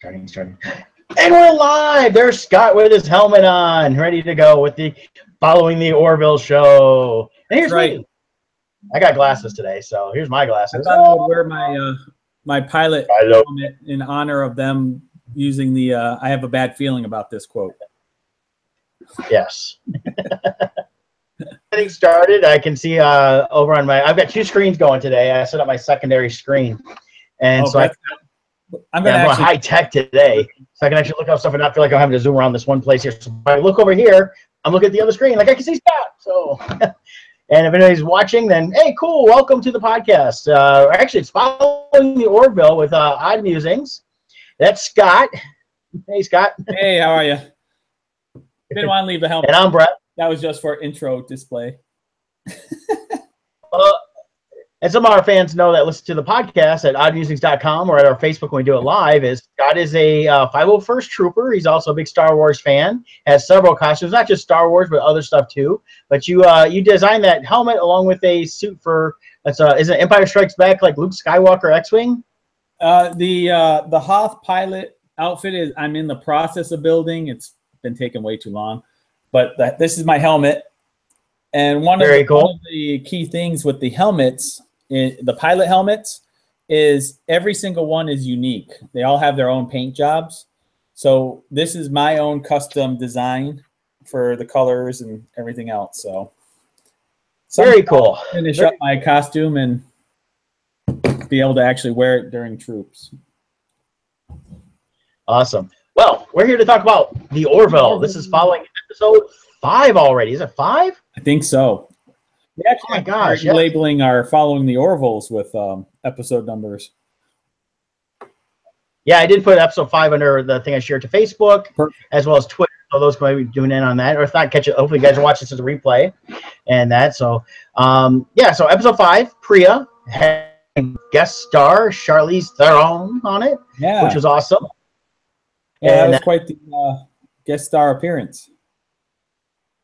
Starting. And we're live. There's Scott with his helmet on, ready to go with the Following the Orville show. And here's me. I got glasses today, so here's my glasses. I thought I would wear my my pilot helmet in honor of them using the I have a bad feeling about this quote. Yes. Getting started, I can see over on my, I've got two screens going today. I set up my secondary screen. And so I'm going high tech today. So I can actually look up stuff and not feel like I'm having to zoom around this one place here. So if I look over here, I'm looking at the other screen, like I can see Scott. So, and if anybody's watching, then hey, cool, welcome to the podcast. Actually, it's Following the Orville with Oddmusings. That's Scott. Hey, Scott. Hey, how are you? Didn't want to leave the helmet. And I'm Brett. That was just for intro display. And some of our fans know that listen to the podcast at oddmusings.com or at our Facebook when we do it live. Scott is a 501st Trooper. He's also a big Star Wars fan. Has several costumes, not just Star Wars, but other stuff too. But you designed that helmet along with a suit for is it Empire Strikes Back, like Luke Skywalker X-wing? The Hoth pilot outfit is I'm in the process of building. It's been taking way too long, but this is my helmet. And one of the key things with the helmets, the pilot helmets, is every single one is unique. They all have their own paint jobs. So this is my own custom design for the colors and everything else. So very cool. Finish up my costume and be able to actually wear it during troops. Awesome. Well, we're here to talk about the Orville. This is following episode 5 already. Is it 5? I think so. We actually labeling our Following the Orvilles with episode numbers. Yeah, I did put episode 5 under the thing I shared to Facebook, as well as Twitter. So those can be doing in on that, or if not, catch it. Hopefully, you guys will watch this as a replay, and that. So, yeah. So episode 5, Pria, had guest star Charlize Theron on it, which was awesome. Yeah, that was quite the guest star appearance.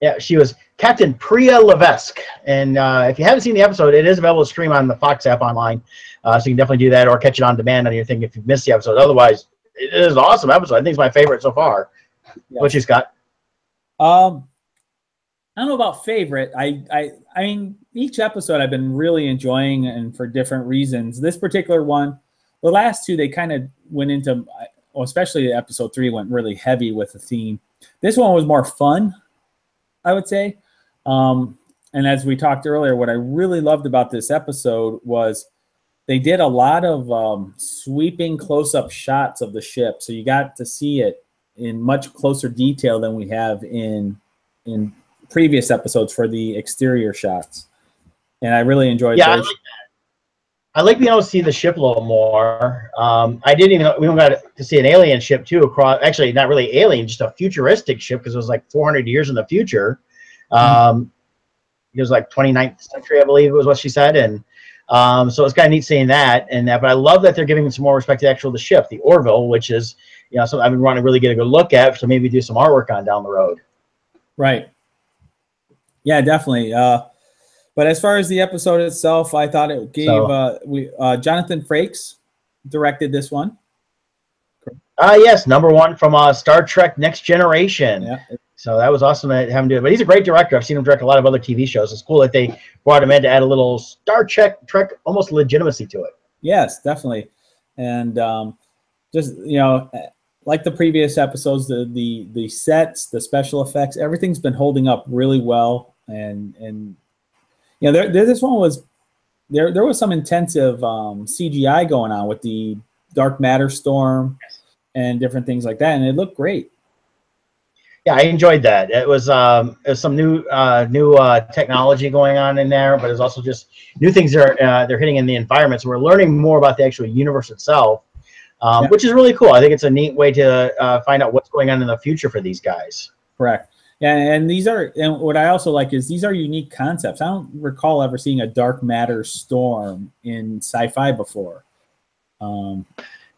Yeah, she was Captain Pria Levesque. And if you haven't seen the episode, it is available to stream on the Fox app online. So you can definitely do that or catch it on demand on your thing if you've missed the episode. Otherwise, it is an awesome episode. I think it's my favorite so far. Yeah. What you got? I don't know about favorite. I mean, each episode I've been really enjoying, and for different reasons. This particular one, the last two, they kind of went into, especially episode 3 went really heavy with the theme. This one was more fun, I would say. And as we talked earlier, what I really loved about this episode was they did a lot of sweeping close-up shots of the ship. So you got to see it in much closer detail than we have in previous episodes for the exterior shots. And I really enjoyed those. I like that. I like being able to see the ship a little more. I didn't even, we got to see an alien ship too across, actually not really alien, just a futuristic ship because it was like 400 years in the future. It was like 29th century, I believe was what she said. And so it's kind of neat seeing that and that, but I love that they're giving some more respect to the ship, the Orville, which is, something I've been wanting to really get a good look at, so maybe do some artwork on down the road. Right. Yeah, definitely. But as far as the episode itself, I thought it gave Jonathan Frakes directed this one. Yes, #1 from Star Trek Next Generation. Yeah. So that was awesome to have him do it. But he's a great director. I've seen him direct a lot of other TV shows. It's cool that they brought him in to add a little Star Trek almost legitimacy to it. Yes, definitely. And just, like the previous episodes, the sets, the special effects, everything's been holding up really well. And this one was there was some intensive CGI going on with the dark matter storm and different things like that, and it looked great. Yeah, I enjoyed that. It was some new technology going on in there, but it's also just new things they're hitting in the environment. So we're learning more about the actual universe itself, which is really cool. I think it's a neat way to find out what's going on in the future for these guys. Correct. Yeah, and what I also like is these are unique concepts. I don't recall ever seeing a dark matter storm in sci-fi before. No,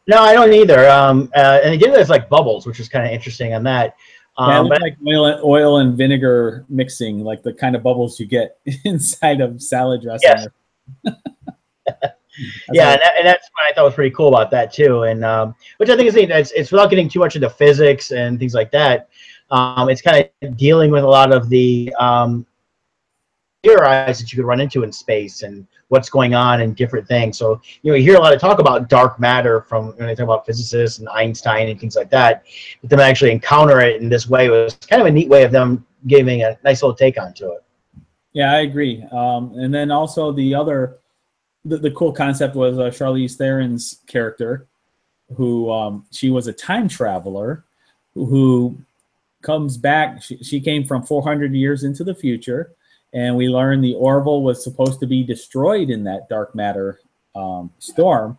I don't either. And they did it as like bubbles, which is kind of interesting on that. Yeah, it looks like oil and vinegar mixing, like the kind of bubbles you get inside of salad dressing. Yes. Yeah, and that's what I thought was pretty cool about that too, and which I think is neat. It's without getting too much into physics and things like that. It's kind of dealing with a lot of the theories that you could run into in space and what's going on and different things. So you hear a lot of talk about dark matter from when they talk about physicists and Einstein and things like that. But them actually encounter it in this way was kind of a neat way of them giving a nice little take onto it. Yeah, I agree. And then also the cool concept was Charlize Theron's character, who she was a time traveler who comes back. She came from 400 years into the future, and we learned the Orville was supposed to be destroyed in that dark matter storm.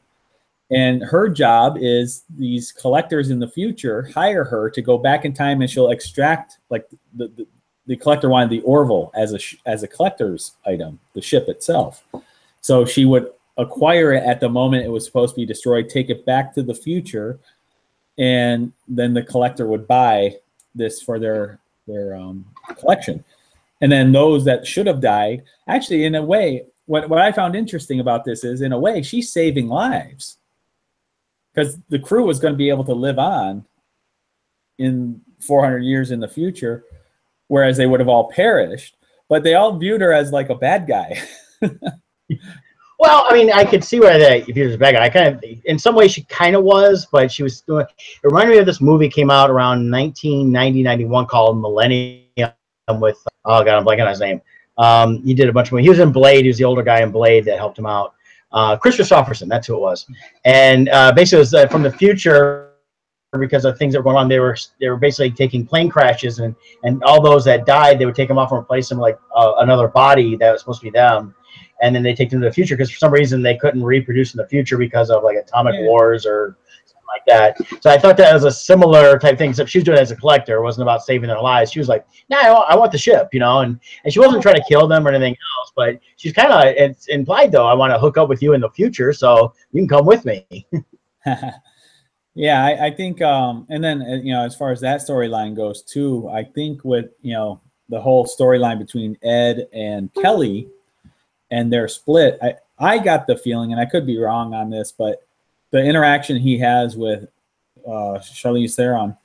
And her job is these collectors in the future hire her to go back in time, and she'll extract, like the collector wanted the Orville as a collector's item, the ship itself. So she would acquire it at the moment it was supposed to be destroyed, take it back to the future, and then the collector would buy this for their collection. And then those that should have died, actually, in a way, what I found interesting about this is, in a way, she's saving lives, because the crew was going to be able to live on in 400 years in the future, whereas they would have all perished. But they all viewed her as like a bad guy. Well, I mean, I could see where if he was a bad guy, kind of, in some ways she kind of was, but she was doing. It reminded me of this movie came out around 1990, 91 called Millennium with, oh God, I'm blanking on his name. He did a bunch of movies. He was in Blade. He was the older guy in Blade that helped him out. Chris Christopherson, that's who it was. And basically it was from the future, because of things that were going on. They were basically taking plane crashes, and all those that died, they would take them off and replace them like another body that was supposed to be them. And then they take them to the future because for some reason they couldn't reproduce in the future because of like atomic wars or something like that. So I thought that was a similar type thing, except she was doing it as a collector. It wasn't about saving their lives. She was like, "Nah, I want the ship," and she wasn't trying to kill them or anything else. But she's kind of, it's implied though, I want to hook up with you in the future, so you can come with me. Yeah, I think, and then as far as that storyline goes too, I think with the whole storyline between Ed and Kelly and their split, I got the feeling, and I could be wrong on this, but the interaction he has with Charlize Theron,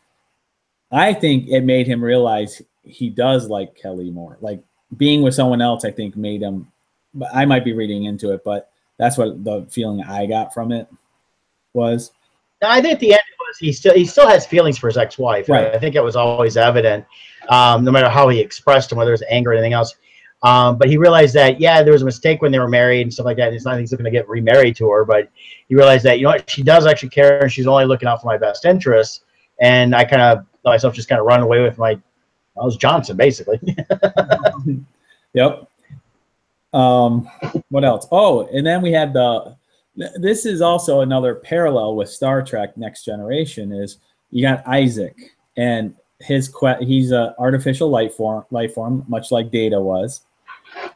I think it made him realize he does like Kelly more. Like being with someone else, I think made him. I might be reading into it, but that's what the feeling I got from it was. I think at the end it was he still has feelings for his ex-wife. Right. I think it was always evident, no matter how he expressed them, whether it was anger or anything else. But he realized that, there was a mistake when they were married and stuff like that. It's not like he's looking to get remarried to her, but he realized that, she does actually care, and she's only looking out for my best interests. And I kind of let myself just kind of run away with I was Johnson, basically. Yep. What else? Oh, and then we had this is also another parallel with Star Trek Next Generation, is you got Isaac, and he's an artificial life form, much like Data was.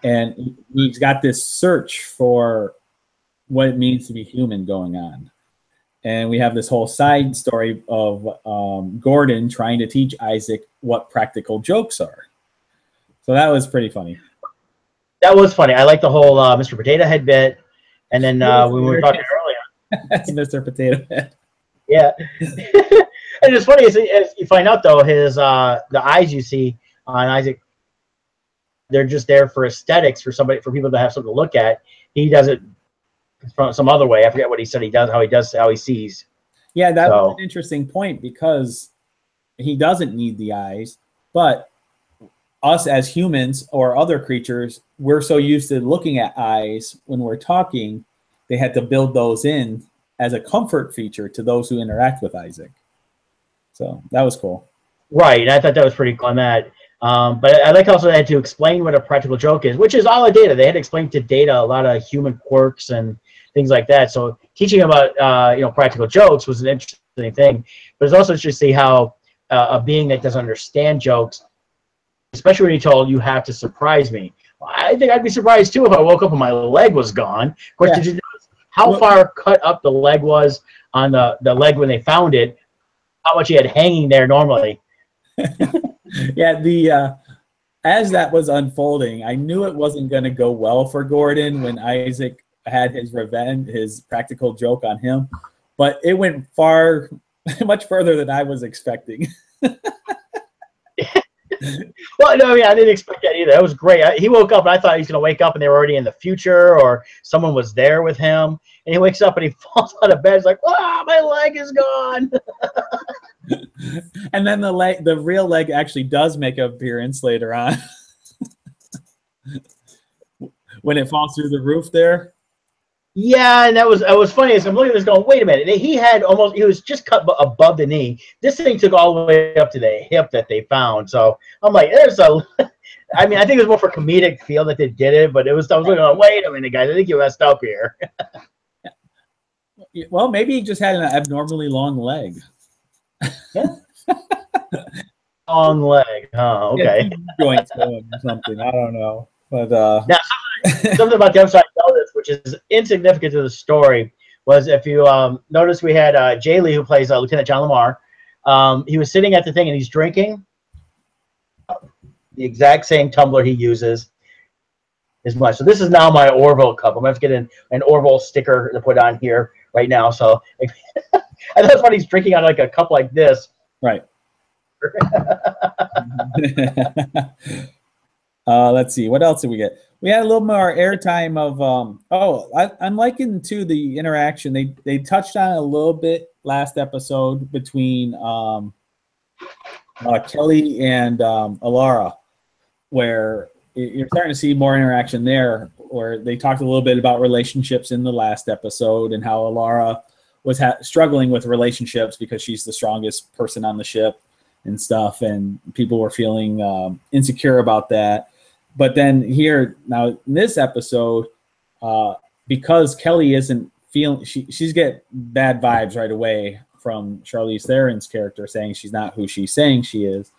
And he's got this search for what it means to be human going on. And we have this whole side story of Gordon trying to teach Isaac what practical jokes are. So that was pretty funny. That was funny. I like the whole Mr. Potato Head bit. And then when we were talking earlier. That's Mr. Potato Head. Yeah. And it's funny, as you find out, though, the eyes you see on Isaac, they're just there for aesthetics, for people to have something to look at. He does it from some other way. I forget what he said he does, how he sees. Yeah, that was an interesting point, because he doesn't need the eyes, but us as humans or other creatures, we're so used to looking at eyes when we're talking, they had to build those in as a comfort feature to those who interact with Isaac. So that was cool. Right. I thought that was pretty cool on that. But I like also they had to explain what a practical joke is, which is all a Data. They had to explain to Data a lot of human quirks and things like that. So teaching about practical jokes was an interesting thing. But it's also interesting to see how a being that doesn't understand jokes, especially when you're told you have to surprise me. Well, I think I'd be surprised too if I woke up and my leg was gone. Of course, did you notice how far cut up the leg was on the leg when they found it? How much he had hanging there normally. Yeah, as that was unfolding, I knew it wasn't going to go well for Gordon when Isaac had his revenge, his practical joke on him, but it went much further than I was expecting. Well, no, I mean, I didn't expect that either. That was great. He woke up, and I thought he was going to wake up, and they were already in the future, or someone was there with him. And he wakes up, and he falls out of bed. He's like, "Ah, my leg is gone." And then the real leg actually does make an appearance later on when it falls through the roof there. Yeah, and that was funny. As I'm looking at this, going, "Wait a minute!" He was just cut above the knee. This thing took all the way up to the hip that they found. So I'm like, "There's a." I mean, I think it was more for comedic feel that they did it, but I was looking, like, "Wait a minute, guys! I think you messed up here." Well, maybe he just had an abnormally long leg. Yeah. Long leg, huh? Okay. Joints going or something. I don't know, but now something about the episode I noticed, which is insignificant to the story, was if you notice, we had Jay Lee, who plays Lieutenant John Lamar. He was sitting at the thing and he's drinking the exact same tumbler he uses as much. So this is now my Orville cup. I'm gonna have to get an Orville sticker to put on here right now. So I thought it's funny, he's drinking out of like a cup like this. Right. Let's see, what else did we get? We had a little more airtime of I'm liking to the interaction they touched on a little bit last episode between Kelly and Alara, where you're starting to see more interaction there, where they talked a little bit about relationships in the last episode and how Alara was struggling with relationships because she's the strongest person on the ship and stuff, and people were feeling insecure about that. But then here now in this episode, because Kelly isn't feeling, she's getting bad vibes right away from Charlize Theron's character, saying she's not who she's saying she is,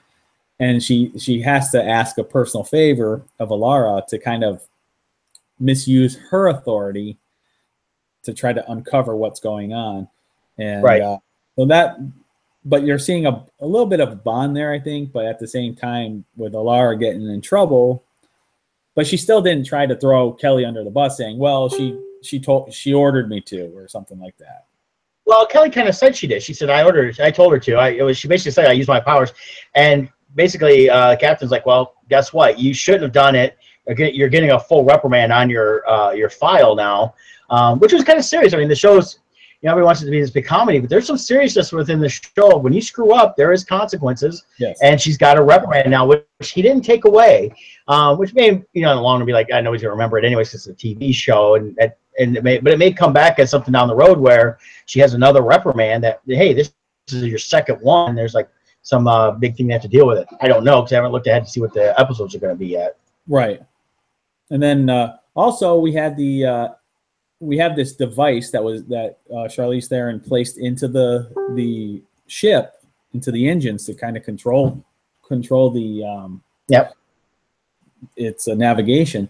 and she has to ask a personal favor of Alara to kind of misuse her authority to try to uncover what's going on, and right. But you're seeing a little bit of a bond there, I think. But at the same time, with Alara getting in trouble, but she still didn't try to throw Kelly under the bus, saying, "Well, she ordered me to," or something like that. Well, Kelly kind of said she did. She said, "I told her to." She basically said, "I used my powers," and basically, Captain's like, "Well, guess what? You shouldn't have done it. You're getting a full reprimand on your file now," which was kind of serious. I mean, the show's, everybody wants it to be this big comedy, but there's some seriousness within the show. When you screw up, there is consequences. Yes. And she's got a reprimand now, which he didn't take away, which may, in the long run, be like, I know he's going to remember it anyway, because it's a TV show, but it may come back as something down the road where she has another reprimand that, hey, this is your second one. There's like some big thing they have to deal with it. I don't know, because I haven't looked ahead to see what the episodes are going to be yet. Right. And then also we had we have this device that Charlize Theron placed into the ship, into the engines, to kind of control the its navigation.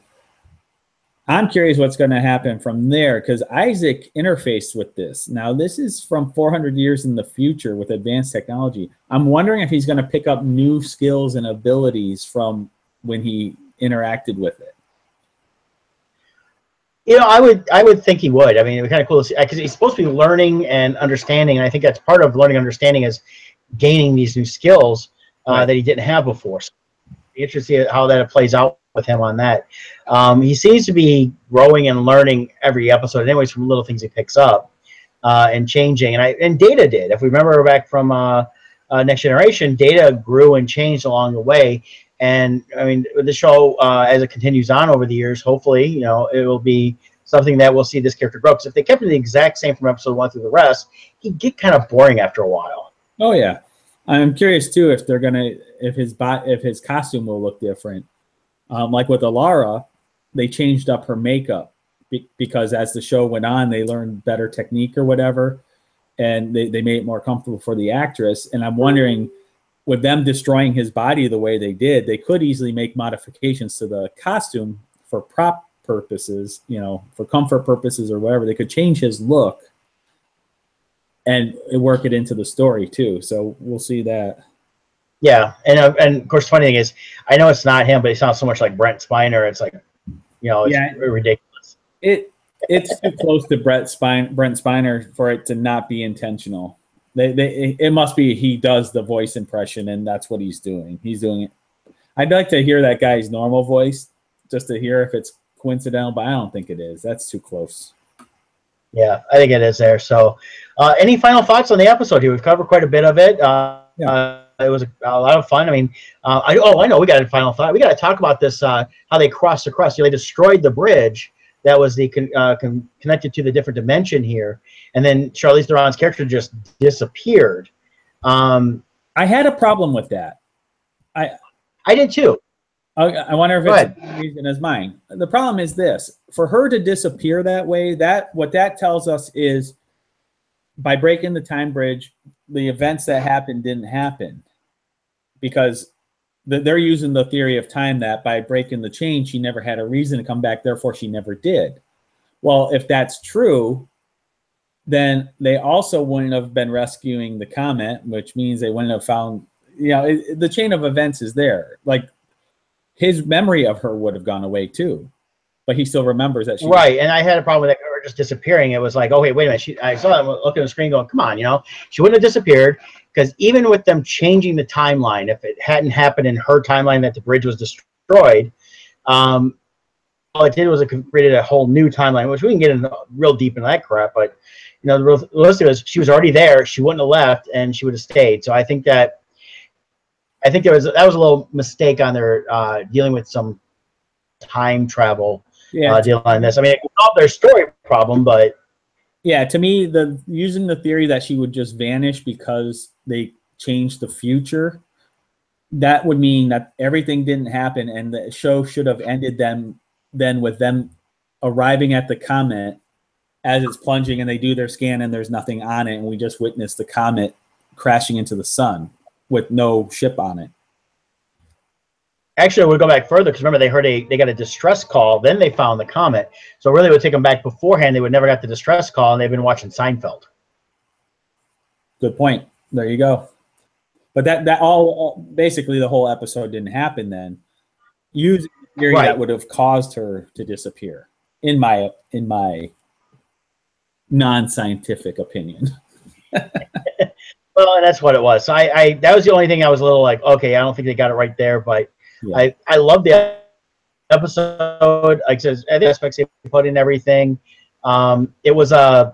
I'm curious what's going to happen from there, because Isaac interfaced with this. Now, this is from 400 years in the future with advanced technology. I'm wondering if he's going to pick up new skills and abilities from when he interacted with it. I would think he would. I mean, it'd be kind of cool to see, because he's supposed to be learning and understanding, and I think that's part of learning and understanding is gaining these new skills that he didn't have before. So it'd be interesting to see how that plays out with him on that. He seems to be growing and learning every episode, anyways, from little things he picks up and changing. And Data did. If we remember back from Next Generation, Data grew and changed along the way. And I mean, the show, as it continues on over the years, hopefully, it will be something that we'll see this character grow. Because if they kept it the exact same from episode 1 through the rest, he'd get kind of boring after a while. Oh yeah, I'm curious too if his costume will look different. Like with Alara, they changed up her makeup because as the show went on, they learned better technique or whatever, and they made it more comfortable for the actress. And I'm wondering, with them destroying his body the way they did, they could easily make modifications to the costume for prop purposes, for comfort purposes or whatever. They could change his look and work it into the story too. So we'll see that. Yeah, and of course, the funny thing is, I know it's not him, but he sounds so much like Brent Spiner. It's like, it's ridiculous. It's too close to Brent Spiner for it to not be intentional. It must be he does the voice impression, and that's what he's doing. He's doing it. I'd like to hear that guy's normal voice just to hear if it's coincidental, but I don't think it is. That's too close. Yeah, I think it is there. So, any final thoughts on the episode here? We've covered quite a bit of it. It was a lot of fun. I mean, I know we got a final thought. We got to talk about this, how they crossed across. They destroyed the bridge that was the connected to the different dimension here. And then Charlize Theron's character just disappeared. I had a problem with that. I did too. I wonder if it's the same reason as mine. The problem is this: for her to disappear that way, what that tells us is by breaking the time bridge, the events that happened didn't happen, because they're using the theory of time that by breaking the chain, she never had a reason to come back. Therefore, she never did. Well, if that's true, then they also wouldn't have been rescuing the comet, which means they wouldn't have found, the chain of events is there. Like, his memory of her would have gone away too, but he still remembers that she right. And I had a problem with her just disappearing. It was like, oh, wait a minute. I saw them looking at the screen going, come on, she wouldn't have disappeared, because even with them changing the timeline, if it hadn't happened in her timeline that the bridge was destroyed, all it did was it created a whole new timeline, which we can get into real deep into that crap. But, the realistic was she was already there. She wouldn't have left, and she would have stayed. So I think that that was a little mistake on their dealing with some time travel deal on this. I mean, it solved their story problem, but to me, using the theory that she would just vanish because they changed the future, that would mean that everything didn't happen, and the show should have ended then with them arriving at the comet as it's plunging, and they do their scan, and there's nothing on it, and we just witness the comet crashing into the sun with no ship on it. Actually, we'll go back further, because remember, they got a distress call, then they found the comet. So really, it would take them back beforehand. They would never got the distress call, and they've been watching Seinfeld. Good point. There you go. But that all basically the whole episode didn't happen then. Using the theory that would have caused her to disappear, in my non-scientific opinion. Well, and that's what it was. So that was the only thing I was a little like, okay, I don't think they got it right there, but I love the episode. Like I said, the aspects they put in everything. It was I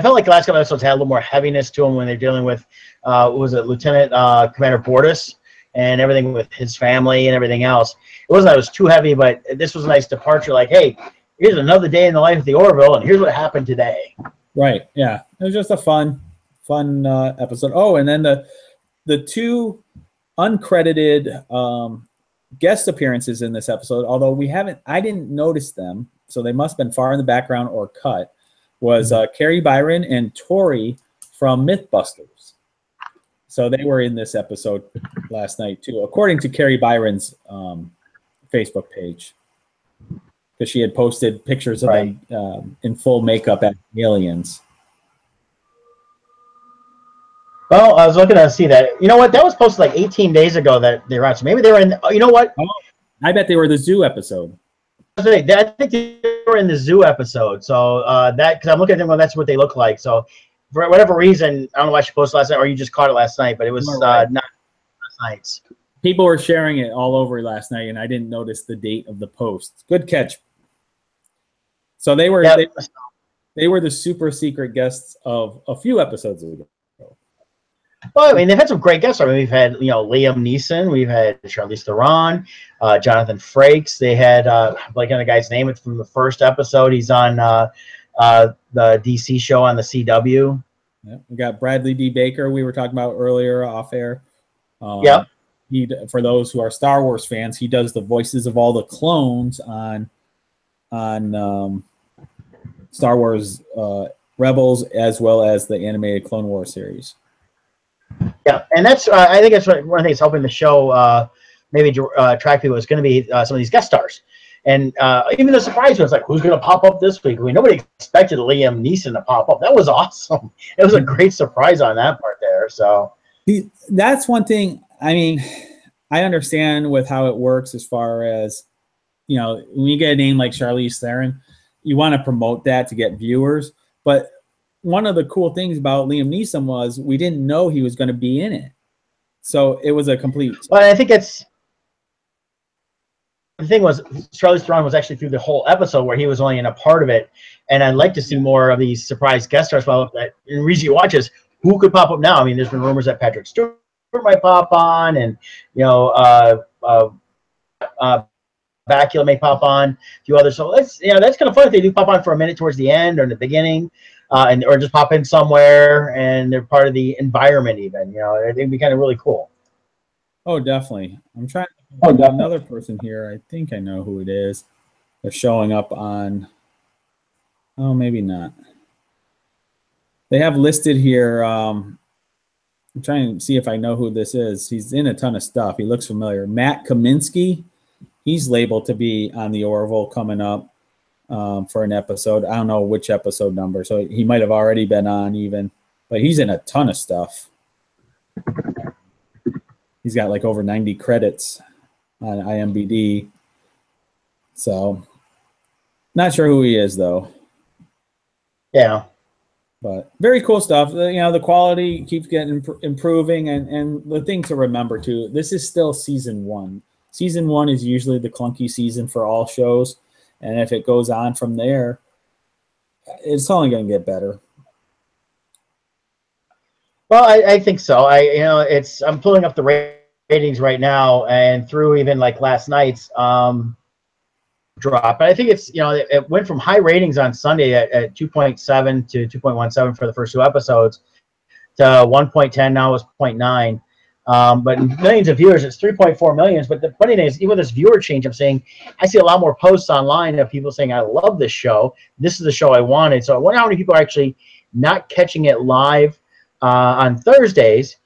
felt like the last couple episodes had a little more heaviness to them when they're dealing with Lieutenant Commander Bortus and everything with his family and everything else. It wasn't that it was too heavy, but this was a nice departure. Like, hey, here's another day in the life of the Orville, and here's what happened today. Right. Yeah. It was just a fun episode. Oh, and then the two uncredited guest appearances in this episode, although I didn't notice them, so they must have been far in the background or cut, was Carrie Byron and Tori from Mythbusters. So they were in this episode last night too, according to Carrie Byron's Facebook page, because she had posted pictures of them in full makeup as aliens. Well, I was looking to see that. You know what? That was posted like 18 days ago that they were on. So maybe they were in. You know what? Oh, I bet they were the zoo episode. I think they were in the zoo episode. So because I'm looking at them, well, that's what they look like. So for whatever reason, I don't know why she posted last night, or you just caught it last night, but it was not last night's. People were sharing it all over last night, and I didn't notice the date of the post. Good catch. So they were they were the super secret guests of a few episodes ago. Well, I mean, they've had some great guests. I mean, we've had, Liam Neeson. We've had Charlize Theron, Jonathan Frakes. They had, like, the guy's name, it's from the first episode. He's on the DC show on the CW. Yeah, we got Bradley D. Baker, we were talking about earlier off air. For those who are Star Wars fans, he does the voices of all the clones on Star Wars Rebels, as well as the animated Clone Wars series. Yeah, and that's I think that's one of the things helping the show maybe attract people is going to be some of these guest stars. And even the surprise was like, who's going to pop up this week? I mean, nobody expected Liam Neeson to pop up. That was awesome. It was a great surprise on that part there. So that's one thing. I mean, I understand with how it works as far as, when you get a name like Charlize Theron, you want to promote that to get viewers. But one of the cool things about Liam Neeson was we didn't know he was going to be in it. So it was a complete. Well, I think it's the thing was Charlize Theron was actually through the whole episode where he was only in a part of it, and I'd like to see more of these surprise guest stars. Well, that in reason you watch is who could pop up now. I mean, there's been rumors that Patrick Stewart might pop on, and Bakula may pop on, a few others. So that's kind of fun if they do pop on for a minute towards the end or in the beginning, or just pop in somewhere and they're part of the environment. Even it'd be kind of really cool. Oh, definitely. I'm trying to find another person here. I think I know who it is. They're showing up on. Oh, maybe not. They have listed here. I'm trying to see if I know who this is. He's in a ton of stuff. He looks familiar. Matt Kaminsky. He's labeled to be on the Orville coming up for an episode. I don't know which episode number, so he might have already been on even. But he's in a ton of stuff. He's got like over 90 credits on IMDb. So, not sure who he is, though. Yeah. But very cool stuff. The quality keeps getting improving. And the thing to remember, too, this is still season 1. Season 1 is usually the clunky season for all shows. And if it goes on from there, it's only going to get better. Well, I think so. I'm pulling up the ratings right now, and through even like last night's drop. But I think it went from high ratings on Sunday at 2.7 to 2.17 for the first 2 episodes to 1.10. Now it's 0.9. But in millions of viewers, it's 3.4 million. But the funny thing is, even with this viewer change, I see a lot more posts online of people saying, I love this show. This is the show I wanted. So I wonder how many people are actually not catching it live on Thursdays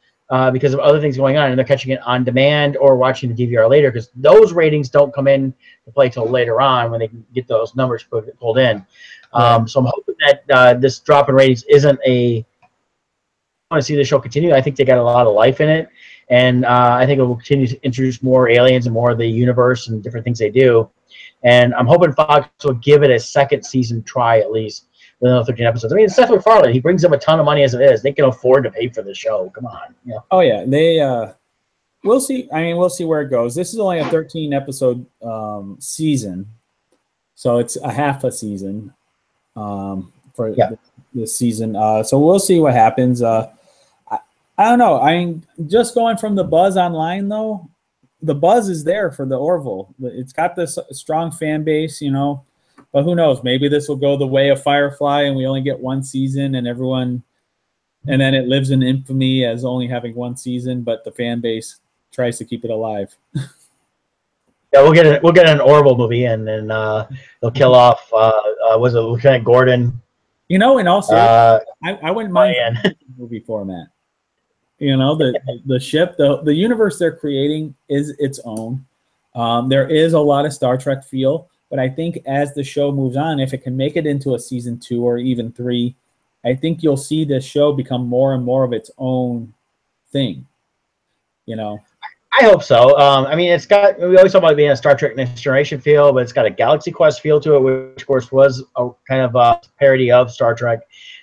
because of other things going on, and they're catching it on demand or watching the DVR later, because those ratings don't come in to play till later on when they can get those numbers pulled in. So I'm hoping that this drop in ratings isn't I want to see the show continue. I think they got a lot of life in it, and I think it will continue to introduce more aliens and more of the universe and different things they do. And I'm hoping Fox will give it a second season try at least with another 13 episodes. I mean, Seth MacFarlane, he brings them a ton of money as it is. They can afford to pay for the show. Come on. Yeah. Oh, yeah. They we'll see. I mean, we'll see where it goes. This is only a 13 episode season, so it's a half a season for this season. So we'll see what happens. I don't know. I mean, just going from the buzz online, though, the buzz is there for the Orville. It's got this strong fan base, but who knows? Maybe this will go the way of Firefly, and we only get 1 season, and then it lives in infamy as only having 1 season, but the fan base tries to keep it alive. Yeah, we'll get an Orville movie, and then they'll kill off was it Lieutenant Gordon? And also I wouldn't mind movie format. The ship, the universe they're creating is its own. There is a lot of Star Trek feel, but I think as the show moves on, if it can make it into a season 2 or even 3, I think you'll see this show become more and more of its own thing. I hope so. I mean, we always talk about it being a Star Trek Next Generation feel, but it's got a Galaxy Quest feel to it, which of course was a kind of a parody of Star Trek.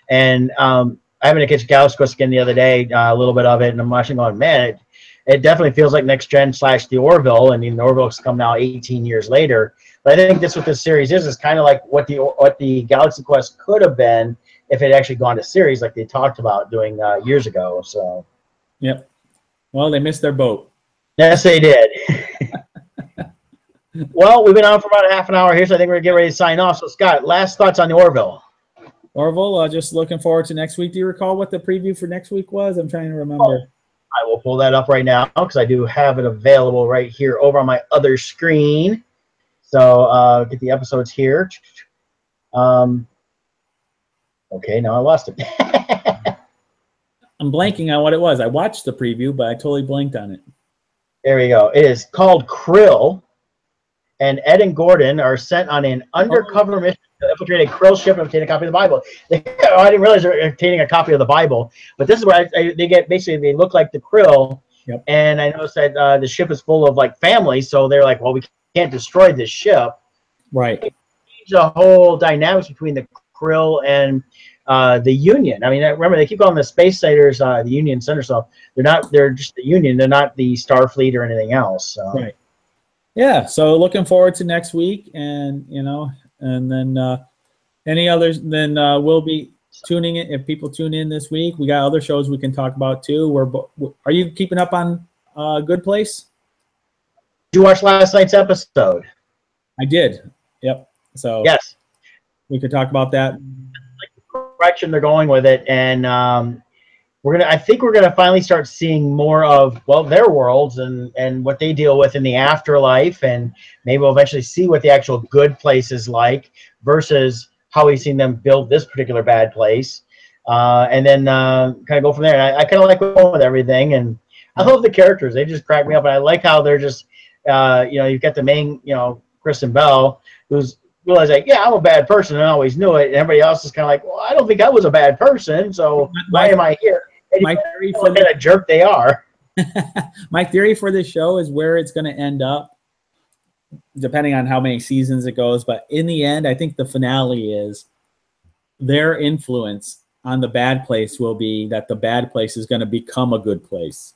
And I happened to catch Galaxy Quest again the other day, a little bit of it, and I'm watching going, man, it definitely feels like Next Gen / the Orville. I mean, the Orville's come now 18 years later. But I think that's what this series is kind of like what the Galaxy Quest could have been if it had actually gone to series like they talked about doing years ago. So, yep. Well, they missed their boat. Yes, they did. Well, we've been on for about a half an hour here, so I think we're going to get ready to sign off. So, Scott, last thoughts on the Orville? Orville, just looking forward to next week. Do you recall what the preview for next week was? I'm trying to remember. I will pull that up right now because I do have it available right here over on my other screen. So get the episodes here. Okay, now I lost it. I'm blanking on what it was. I watched the preview, but I totally blanked on it. There we go. It is called Krill, and Ed and Gordon are sent on an undercover mission to infiltrate a Krill ship and obtain a copy of the Bible. I didn't realize they were obtaining a copy of the Bible, but this is where they get they look like the Krill. Yep. And I noticed that the ship is full of like families, so they're like, well, we can't destroy this ship. Right. changed the whole dynamics between the Krill and the Union. I mean, remember they keep calling the space sailors the Union Center, so they're just the Union. They're not the Starfleet or anything else. So. Right. Yeah. So looking forward to next week, and and then any others. Then we'll be tuning in. If people tune in this week, we got other shows we can talk about too. Are you keeping up on Good Place? Did you watch last night's episode? I did. Yep. So yes, we could talk about that. Direction they're going with it, and I think we're gonna finally start seeing more of their worlds and what they deal with in the afterlife, and maybe we'll eventually see what the actual good place is like versus how we've seen them build this particular bad place, and then kind of go from there. And I kind of like going with everything, and I love the characters. They just crack me up, and I like how they're just you've got the main Kristen Bell, who's realized like, yeah, I'm a bad person and I always knew it, and everybody else is kind of like, well, I don't think I was a bad person, so why am I here? And my theory for what kind of jerk they are. My theory for this show is where it's going to end up, depending on how many seasons it goes. But in the end, I think the finale is their influence on the bad place will be that the bad place is going to become a good place.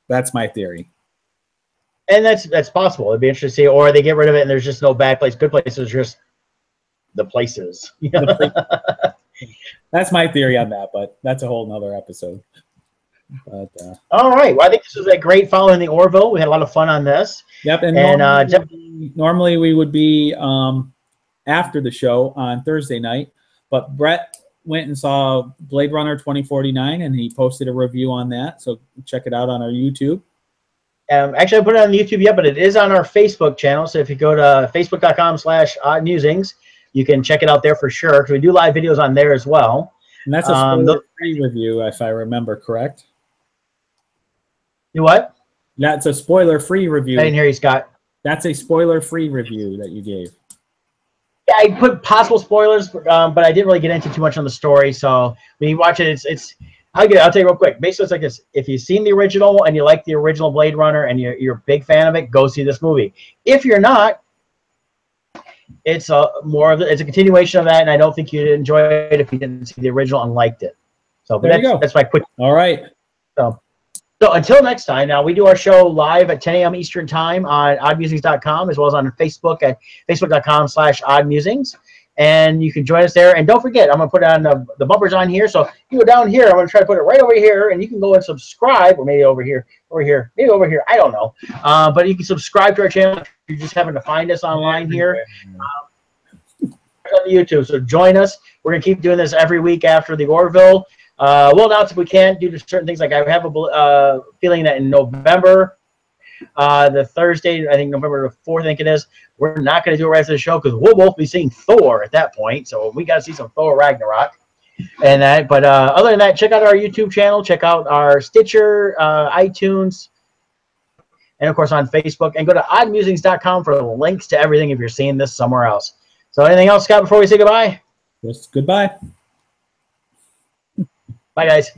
That's my theory. And that's possible. It'd be interesting to see, or they get rid of it and there's just no bad place. Good place is just the places. That's my theory on that, but that's a whole nother episode. But all right. Well, I think this was a great Following the Orville. We had a lot of fun on this. Yep. And normally we would be after the show on Thursday night, but Brett went and saw Blade Runner 2049 and he posted a review on that. So check it out on our YouTube. Actually, I put it on YouTube yet, but it is on our Facebook channel. So if you go to facebook.com/oddmusings, you can check it out there for sure, because we do live videos on there as well. And that's a spoiler-free review, if I remember correct. You what? That's a spoiler-free review. I didn't hear you, Scott. That's a spoiler-free review that you gave. Yeah, I put possible spoilers, but I didn't really get into too much on the story. So when you watch it, I'll tell you real quick. Basically, it's like this. If you've seen the original and you like the original Blade Runner and you're a big fan of it, go see this movie. If you're not, it's it's a continuation of that, and I don't think you'd enjoy it if you didn't see the original and liked it. So there you go. That's my quick. All right. So until next time, now we do our show live at 10 a.m. Eastern Time on oddmusings.com, as well as on Facebook at facebook.com/oddmusings. And you can join us there. And don't forget, I'm going to put on the bumpers on here. So you go down here, I'm going to try to put it right over here, and you can go and subscribe, or maybe over here, maybe over here. I don't know. But you can subscribe to our channel if you're just having to find us online here on YouTube. So join us. We're going to keep doing this every week after the Orville. We'll announce if we can due to certain things. Like I have a feeling that in November, the Thursday, I think November the 4th, I think it is, we're not going to do a rest of the show because we'll both be seeing Thor at that point. So we got to see some Thor Ragnarok. And that, but other than that, check out our YouTube channel, check out our Stitcher, iTunes, and of course on Facebook. And go to oddmusings.com for the links to everything if you're seeing this somewhere else. So anything else, Scott, before we say goodbye? Just goodbye. Bye, guys.